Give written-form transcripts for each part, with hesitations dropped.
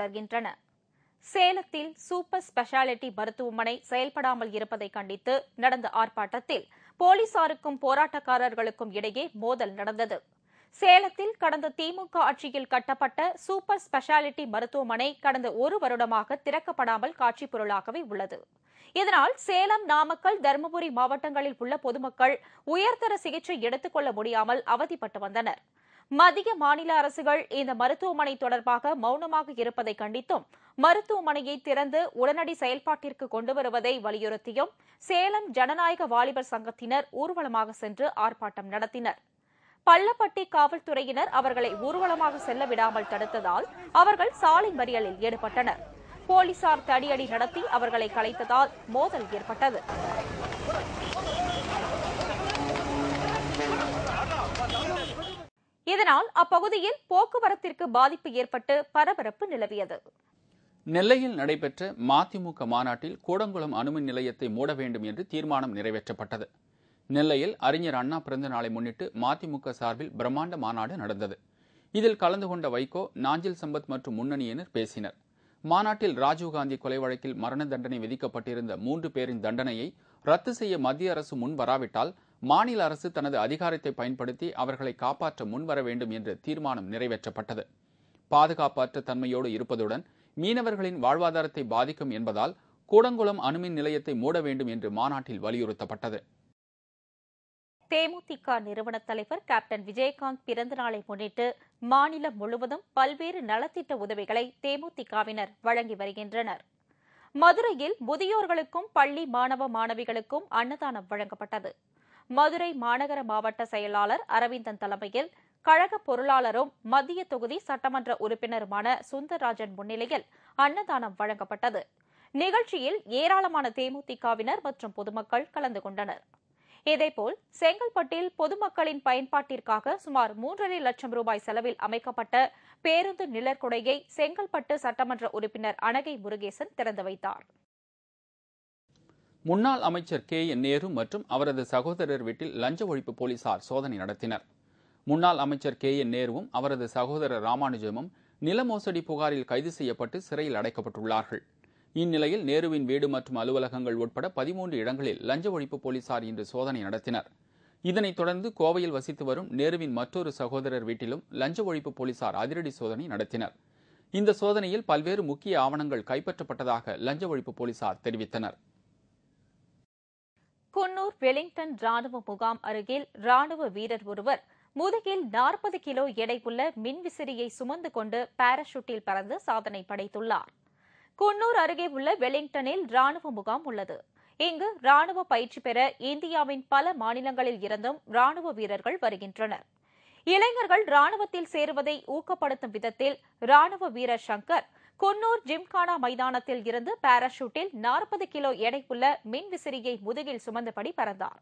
தொடர்கின்றன. சேலத்தில் super speciality மருத்துவமனை செயல்படாமல் இருப்பதை கண்டித்து நடந்த ஆர்ப்பாட்டத்தில் போலீசாருக்கும் போராட்டக்காரர்களுக்கும் இடையே மோதல் நடந்தது. சேலத்தில் கடந்த திமுக ஆட்சியில் கட்டப்பட்ட சூப்பர் ஸ்பெஷாலிட்டி மருத்துவமனை கடந்த 1 வருடமாக திறக்கப்படாமல் காட்சி பொருளாகவே உள்ளது. இதனால் சேலம், நாமக்கல், தருமபுரி மாவட்டங்களில் உள்ள பொதுமக்கள் உயர்தர சிகிச்சை எடுத்துக் கொள்ள முடியாமல் அவதிப்பட்டு வந்தனர். மத்திய, மாநில அரசுகள் இந்த மருத்துவமனை தொடர்பாக மௌனமாக இருப்பதை கண்டித்தும் மருத்துவமனையை திறந்து உடனடி செயல்பாட்டிற்கு கொண்டு வருவதை வலியுறுத்தியும் சேலம் ஜனநாயக வாலிபர் சங்கத்தினர் ஊர்வலமாக சென்று ஆர்ப்பாட்டம் நடத்தினர். பள்ளப்பட்டி காவல்துறையினர் அவர்களை ஊர்வலமாக செல்ல விடாமல் தடுத்ததால் அவர்கள் சாலை மறியலில் ஈடுபட்டனர். போலீசார் தடியடி நடத்தி அவர்களை கலைத்ததால் மோதல் ஏற்பட்டது. இதனால் அப்பகுதியில் போக்குவரத்திற்கு பாதிப்பு ஏற்பட்டு பரபரப்பு நிலவியது. நெல்லையில் நடைபெற்ற மதிமுக மாநாட்டில் கூடங்குளம் அணுமின் நிலையத்தை மூட வேண்டும் என்று தீர்மானம் நிறைவேற்றப்பட்டது. நெல்லையில் அறிஞர் அண்ணா பிறந்த நாளை முன்னிட்டு மதிமுக சார்பில் பிரம்மாண்ட மாநாடு நடந்தது. இதில் கலந்து கொண்ட வைகோ, நாஞ்சில் சம்பத் மற்றும் முன்னணியினர் பேசினர். மாநாட்டில் ராஜீவ்காந்தி கொலை வழக்கில் மரண தண்டனை விதிக்கப்பட்டிருந்த 3 பேரின் தண்டனையை ரத்து செய்ய மத்திய அரசு முன் வராவிட்டால் மாநில அரசு தனது அதிகாரத்தை பயன்படுத்தி அவர்களை காப்பாற்ற முன்வர வேண்டும் என்று தீர்மானம் நிறைவேற்றப்பட்டது. பாதுகாப்பற்ற தன்மையோடு இருப்பதுடன் மீனவர்களின் வாழ்வாதாரத்தை பாதிக்கும் என்பதால் கூடங்குளம் அணுமின் நிலையத்தை மூட வேண்டும் என்று மாநாட்டில் வலியுறுத்தப்பட்டது. தேமுதிக நிறுவன தலைவர் கேப்டன் விஜயகாந்த் பிறந்த நாளை முன்னிட்டு மாநிலம் முழுவதும் பல்வேறு நலத்திட்ட உதவிகளை தேமுதிகவினர் வழங்கி வருகின்றனர். மதுரையில் முதியோர்களுக்கும் பள்ளி மாணவ மாணவிகளுக்கும் அன்னதானம் வழங்கப்பட்டது. மதுரை மாநகர மாவட்ட செயலாளர் அரவிந்தன் தலைமையில் கழக பொருளாளரும் மத்திய தொகுதி சட்டமன்ற உறுப்பினருமான சுந்தரராஜன் முன்னிலையில் அன்னதானம் வழங்கப்பட்டது. நிகழ்ச்சியில் ஏராளமான தேமுதிகவினர் மற்றும் பொதுமக்கள் கலந்து கொண்டனர். இதேபோல் செங்கல்பட்டில் பொதுமக்களின் பயன்பாட்டிற்காக சுமார் 3.5 லட்சம் ரூபாய் செலவில் அமைக்கப்பட்ட பேருந்து நிழற்குடையை செங்கல்பட்டு சட்டமன்ற உறுப்பினர் அனகை முருகேசன் திறந்து வைத்தார். முன்னாள் அமைச்சர் KN நேரு மற்றும் அவரது சகோதரர் வீட்டில் லஞ்ச ஒழிப்பு போலீசார் சோதனை நடத்தினர். முன்னாள் அமைச்சர் KN நேருவும் அவரது சகோதரர் ராமானுஜமும் நில மோசடி புகாரில் கைது செய்யப்பட்டு சிறையில் அடைக்கப்பட்டுள்ளார்கள். இந்நிலையில் நேருவின் வீடு மற்றும் அலுவலகங்கள் உட்பட 13 இடங்களில் லஞ்ச ஒழிப்பு போலீசார் இன்று சோதனை நடத்தினர். இதனைத் தொடர்ந்து கோவையில் வசித்து வரும் நேருவின் மற்றொரு சகோதரர் வீட்டிலும் லஞ்ச ஒழிப்பு போலீசார் அதிரடி சோதனை நடத்தினர். இந்த சோதனையில் பல்வேறு முக்கிய ஆவணங்கள் கைப்பற்றப்பட்டதாக லஞ்ச ஒழிப்பு போலீசார் தெரிவித்தனர். குன்னூர் வெலிங்டன் ராணுவ முகாம் அருகில் ராணுவ வீரர் ஒருவர் முதுகில் 40 கிலோ எடை உள்ள மின்விசிறியை சுமந்து கொண்டு பாராசூட்டில் பறந்து சாதனை படைத்துள்ளார். குன்னூர் அருகே உள்ள வெலிங்டனில் ராணுவ முகாம் உள்ளது. இங்கு ராணுவ பயிற்சி பெற இந்தியாவின் பல மாநிலங்களில் இருந்தும் ராணுவ வீரர்கள் வருகின்றனர். இளைஞர்கள் ராணுவத்தில் சேருவதை ஊக்கப்படுத்தும் விதத்தில் ராணுவ வீரர் சங்கர் குன்னூர் ஜிம்கானா மைதானத்தில் இருந்து பாராசூட்டில் 40 கிலோ எடை உள்ள மின்விசிறியை முதுகில் சுமந்தபடி பறந்தார்.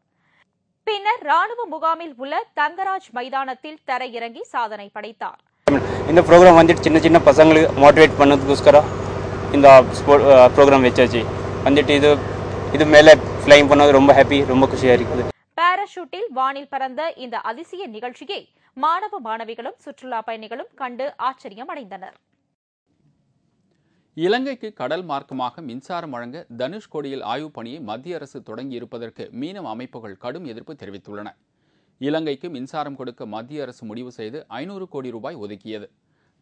பின்னர் ராணுவ முகாமில் உள்ள தங்கராஜ் மைதானத்தில் தரையிறங்கி சாதனை படைத்தார். இந்த ப்ரோக்ராம் வந்துட்டு சின்ன சின்ன பசங்களுக்கு மோட்டிவேட் பண்ணதுக்கோஸ்கர இந்த ப்ரோக்ராம் வச்சாச்சு. வந்துட்டு இது மேலே ஃப்ளைங் பண்ணது ரொம்ப ஹாப்பி, ரொம்ப குஷியாக இருக்குது. பாராசூட்டில் வானில் பறந்த இந்த அதிசய நிகழ்ச்சியை மாணவ மாணவிகளும் சுற்றுலா பயணிகளும் கண்டு ஆச்சரியம் அடைந்தனர். இலங்கைக்கு கடல் மார்க்கமாக மின்சாரம் வழங்க தனுஷ்கோடியில் ஆய்வுப் பணியை மத்திய அரசு தொடங்கியிருப்பதற்கு மீனவ அமைப்புகள் கடும் எதிர்ப்பு தெரிவித்துள்ளன. இலங்கைக்கு மின்சாரம் கொடுக்க மத்திய அரசு முடிவு செய்து 500 கோடி ரூபாய் ஒதுக்கியது.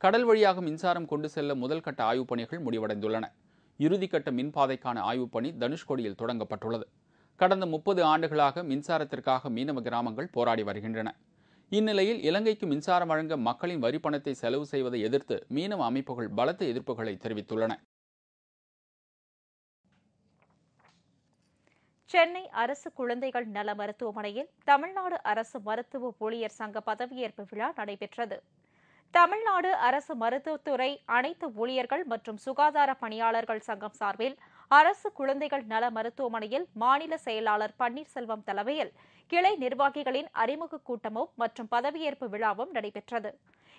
கடல் வழியாக மின்சாரம் கொண்டு செல்ல முதல் கட்ட ஆய்வுப் பணிகள் முடிவடைந்துள்ளன. இறுதிக்கட்ட மின்பாதைக்கான ஆய்வுப் பணி தனுஷ்கோடியில் தொடங்கப்பட்டுள்ளது. கடந்த 30 ஆண்டுகளாக மின்சாரத்திற்காக மீனவ கிராமங்கள் போராடி வருகின்றன. இந்நிலையில் இலங்கைக்கு மின்சாரம் வழங்க மக்களின் வரிப்பணத்தை செலவு செய்வதை எதிர்த்து மீனவ அமைப்புகள் பலத்த எதிர்ப்புகளை தெரிவித்துள்ளன. சென்னை அரசு குழந்தைகள் நல மருத்துவமனையில் தமிழ்நாடு அரசு மருத்துவ ஊழியர் சங்க பதவியேற்பு விழா நடைபெற்றது. தமிழ்நாடு அரசு மருத்துவத்துறை அனைத்து ஊழியர்கள் மற்றும் சுகாதார பணியாளர்கள் சங்கம் சார்பில் அரசு குழந்தைகள் நல மருத்துவமனையில் மாநில செயலாளர் பன்னீர்செல்வம் தலைமையில் கிளை நிர்வாகிகளின் அறிமுக கூட்டமும் மற்றும் பதவியேற்பு விழாவும் நடைபெற்றது.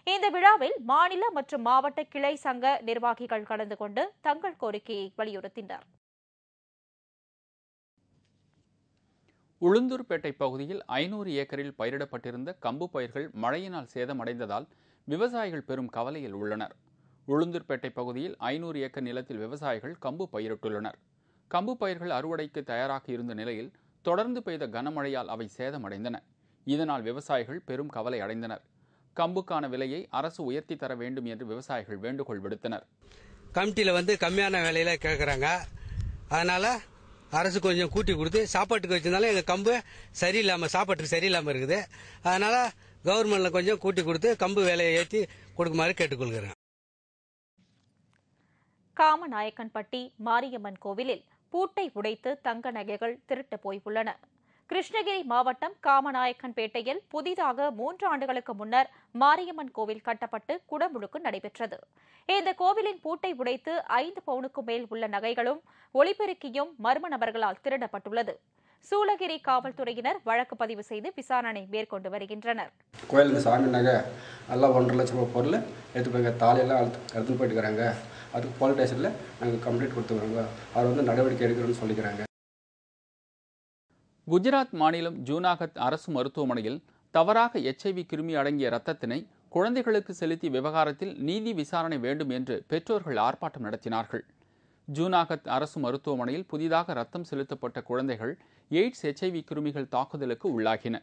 இந்த விழாவில் மாநில மற்றும் மாவட்ட கிளை சங்க நிர்வாகிகள் கலந்து கொண்டு தங்கள் கோரிக்கையை வலியுறுத்தினர். உளுந்தூர்பேட்டை பகுதியில் 500 ஏக்கரில் பயிரிடப்பட்டிருந்த கம்பு பயிர்கள் மழையினால் சேதமடைந்ததால் விவசாயிகள் பெரும் கவலையில் உள்ளனர். உளுந்தூர்பேட்டை பகுதியில் 500 ஏக்கர் நிலத்தில் விவசாயிகள் கம்பு பயிரிட்டுள்ளனர். கம்பு பயிர்கள் அறுவடைக்கு தயாராக இருந்த நிலையில் தொடர்ந்து பெய்த கனமழையால் அவை சேதமடைந்தன. இதனால் விவசாயிகள் பெரும் கவலை அடைந்தனர். கம்புக்கான விலையை அரசு உயர்த்தி தர வேண்டும் என்று விவசாயிகள் வேண்டுகோள் விடுத்தனர். கமிட்டியில் கம்மியான விலையில கேட்குறாங்க. அதனால அரசு கொஞ்சம் கூட்டி கொடுத்து சாப்பாட்டுக்கு வச்சிருந்தாலும் எங்கள் கம்பு சாப்பாட்டுக்கு சரியில்லாமல் இருக்குது. அதனால கவர்மெண்ட்ல கொஞ்சம் கூட்டி கொடுத்து கம்பு விலையை ஏற்றி கொடுக்குமாறு கேட்டுக்கொள்கிறேன். காமநாயக்கன்பட்டி மாரியம்மன் கோவிலில் பூட்டை உடைத்து தங்க நகைகள் திருட்டு போய் உள்ளன. கிருஷ்ணகிரி மாவட்டம் காமநாயக்கன்பேட்டையில் புதிதாக 3 ஆண்டுகளுக்கு முன்னர் மாரியம்மன் கோவில் கட்டப்பட்டு குடமுழுக்கு நடைபெற்றது. இந்த கோவிலின் பூட்டை உடைத்து 5 பவுனுக்கும் மேல் உள்ள நகைகளும் ஒளிபெருக்கியும் மர்ம நபர்களால் திருடப்பட்டுள்ளது. சூளகிரி காவல்துறையினர் வழக்கு பதிவு செய்து விசாரணை மேற்கொண்டு வருகின்றனர். கோயிலுக்கு சாமி நகை எல்லாம் 1.5 லட்சம் ரூபாய் பொருள் எடுத்து போய் தாலியெல்லாம் எடுத்துன்னு போயிட்டுக்கிறாங்க. அதுக்கு போலீஸ் ஸ்டேஷனில் நாங்கள் கம்ப்ளைண்ட் கொடுத்துக்கிறோங்க. அவர் நடவடிக்கை எடுக்கிறோன்னு சொல்லிக்கிறாங்க. குஜராத் மாநிலம் ஜூனாகத் அரசு மருத்துவமனையில் தவறாக HIV கிருமி அடங்கிய இரத்தத்தினை குழந்தைகளுக்கு செலுத்திய விவகாரத்தில் நீதி விசாரணை வேண்டும் என்று பெற்றோர்கள் ஆர்ப்பாட்டம் நடத்தினார்கள். ஜூனாகத் அரசு மருத்துவமனையில் புதிதாக ரத்தம் செலுத்தப்பட்ட குழந்தைகள் எய்ட்ஸ் HIV கிருமிகள் தாக்குதலுக்கு உள்ளாகின.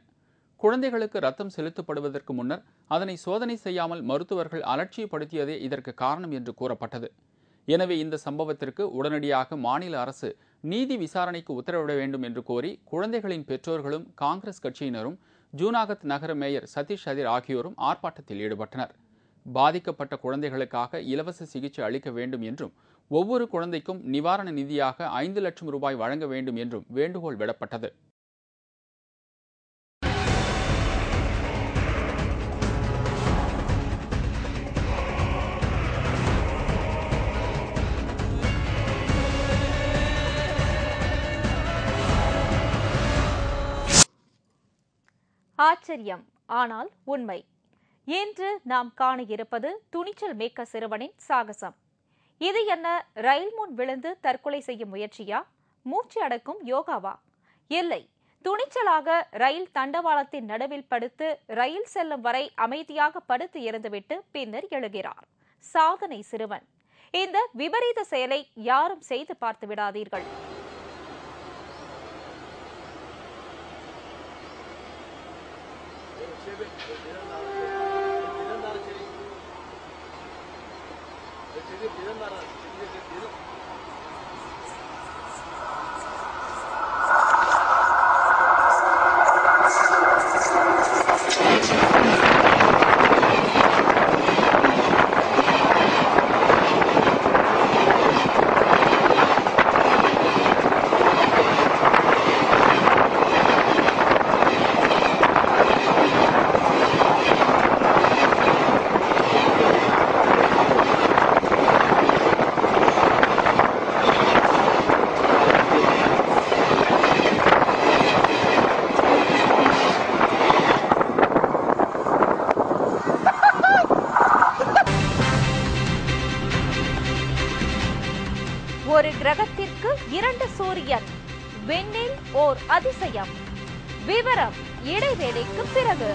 குழந்தைகளுக்கு ரத்தம் செலுத்தப்படுவதற்கு முன்னர் அதனை சோதனை செய்யாமல் மருத்துவர்கள் அலட்சியப்படுத்தியதே இதற்கு காரணம் என்று கூறப்பட்டது. எனவே இந்த சம்பவத்திற்கு உடனடியாக மாநில அரசு நீதி விசாரணைக்கு உத்தரவிட வேண்டும் என்று கோரி குழந்தைகளின் பெற்றோர்களும் காங்கிரஸ் கட்சியினரும் ஜூனாகத் நகர மேயர் சதீஷ் அதிர் ஆகியோரும் ஆர்ப்பாட்டத்தில் ஈடுபட்டனர். பாதிக்கப்பட்ட குழந்தைகளுக்காக இலவச சிகிச்சை அளிக்க வேண்டும் என்றும் ஒவ்வொரு குழந்தைக்கும் நிவாரண நிதியாக 5 லட்சம் ரூபாய் வழங்க வேண்டும் என்றும் வேண்டுகோள் விடப்பட்டது. ஆச்சரியம், ஆனால் உண்மை. இன்று நாம் காண இருப்பது துணிச்சல் மிக்க சிறுவனின் சாகசம். இது என்ன, ரயில் முன் விழுந்து தற்கொலை செய்யும் முயற்சியா? மூச்சு அடக்கும் யோகாவா? இல்லை, துணிச்சலாக ரயில் தண்டவாளத்தின் நடுவில் படுத்து ரயில் செல்லும் வரை அமைதியாக படுத்து இருந்துவிட்டு பின்னர் எழுகிறார். சாதனை சிறுவன். இந்த விபரீத செயலை யாரும் செய்து பார்த்து விடாதீர்கள். ஒரு கிரகத்திற்கு 2 சூரியன், விண்ணில் ஓர் அதிசயம். விவரம் இடைவேளைக்கு பிறகு.